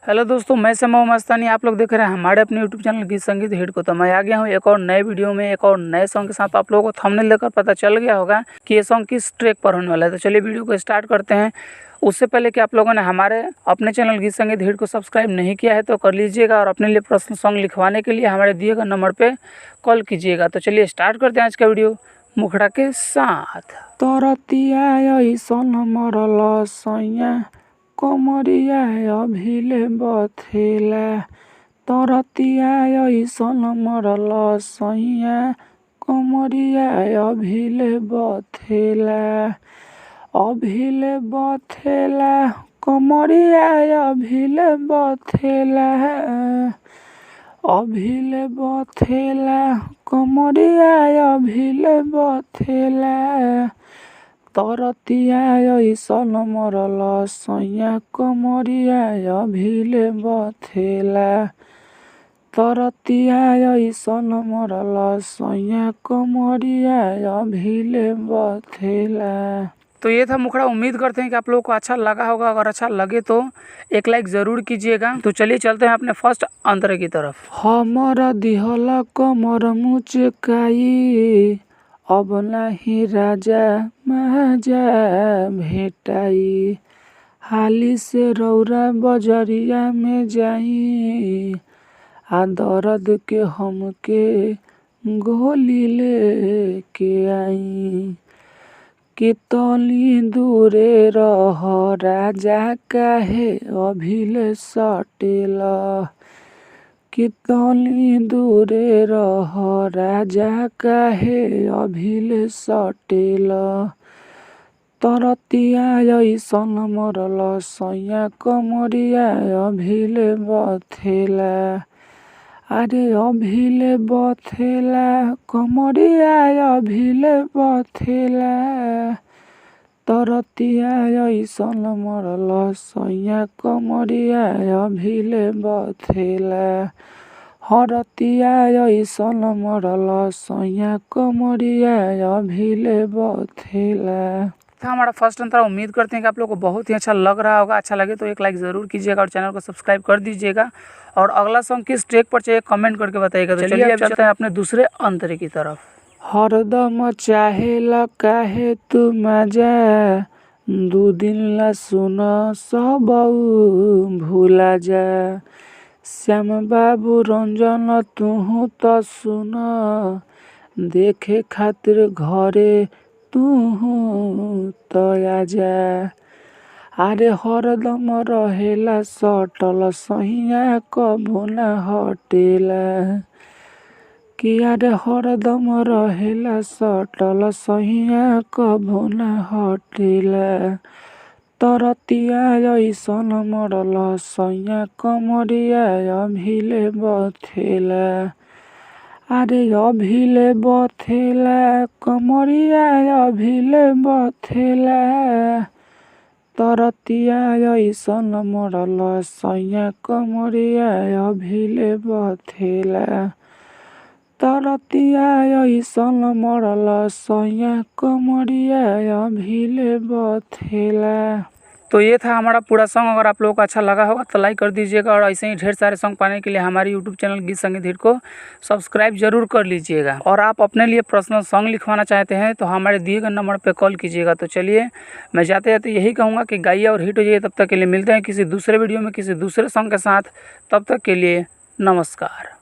Hello दोस्तों, मैं समय मस्तानी। आप लोग देख रहे हैं हमारे अपने यूट्यूब चैनल गीत संगीत हिट को। तो मैं आ गया हूँ एक और नए वीडियो में, एक और नए सॉन्ग के साथ। आप लोगों को थंबनेल देखकर पता चल गया होगा कि ये सॉन्ग किस ट्रैक पर होने वाला है। तो चलिए वीडियो को स्टार्ट करते हैं। उससे पहले कि आप लोगों ने हमारे अपने चैनल गीत संगीत हिट को सब्सक्राइब नहीं किया है तो कर लीजिएगा, और अपने लिए पर्सनल सॉन्ग लिखवाने के लिए हमारे दिए गए नंबर पर कॉल कीजिएगा। तो चलिए स्टार्ट करते हैं आज का वीडियो मुखड़ा के साथ। कमरिया अभिले बथेला, तरतिया ऐसन मरल सैया, कमरिया अभिले बथेला, अभिले बथेला, कमरिया अभिले बथेला, अभिले बथेला, कमरिया अभिले बथेला, तरतिया ऐसन मरल सैया, कमरिया अभिले बथेला, तरतिया ऐसन मरल सैया, कमरिया अभिले बथेला। तो ये था मुखड़ा। उम्मीद करते हैं कि आप लोगों को अच्छा लगा होगा। अगर अच्छा लगे तो एक लाइक ज़रूर कीजिएगा। तो चलिए चलते हैं अपने फर्स्ट अंतरे की तरफ। हमारा दिहला कमर मुचकाई, अब नहीं राजा महाजा भेटाई, हाली से रौरा बजरिया में जाई, आ दर्द के हमके गोली लेके आई, कितनी दूरे रह राजा काहे अभिले सटेला, कितनी दूरे रह राजा काहे अभिले सटेला, तरतिया ऐसन मरल सैया, कमरिया अभिले बथेला, अरे अभिले बथेला, कमरिया अभिले बथेला, तरतिया ऐसन मरल सैया, कमरिया अभिले बथेला, हरतिया ऐसन मरल सैया, कमरिया अभिले बथेला। था हमारा फर्स्ट अंतरा। उम्मीद करते हैं कि आप लोगों को बहुत ही अच्छा लग रहा होगा। अच्छा लगे तो एक लाइक ज़रूर कीजिएगा और चैनल को सब्सक्राइब कर दीजिएगा। और अगला सॉन्ग किस ट्रैक पर चाहिए कमेंट करके बताइएगा। तो चलिए अब चलते हैं अपने दूसरे अंतरे की तरफ। हरदम चाहेला काहे तू मजा, दू दिन ला सुन सब भूला जा, श्याम बाबू रंजन तू तो सुन, देखे खातिर घरे तू तो आजा, अरे हरदम रहेला सटल सहिया कबो ना हटेला, कि अरे हरदम रहेला सटल सहिया कबो ना हटेला, तरतिया ऐसन मरल सैया, कमरिया अभिले बथेला, अरे अभिले बथेला, कमरिया अभिले बथेला, तरतिया ऐसन मरल सैया, कमरिया अभिले बथेला, तरतिया ऐसन मरल सैया, कमरिया अभिले बथेला। तो ये था हमारा पूरा सॉन्ग। अगर आप लोगों को अच्छा लगा होगा तो लाइक कर दीजिएगा, और ऐसे ही ढेर सारे सॉन्ग पाने के लिए हमारे यूट्यूब चैनल गीत संगीत हिट को सब्सक्राइब जरूर कर लीजिएगा। और आप अपने लिए पर्सनल सॉन्ग लिखवाना चाहते हैं तो हमारे दिए गए नंबर पर कॉल कीजिएगा। तो चलिए मैं जाते जाते यही कहूँगा कि गाइए और हिट हो जाइए। तब तक के लिए मिलते हैं किसी दूसरे वीडियो में किसी दूसरे सॉन्ग के साथ। तब तक के लिए नमस्कार।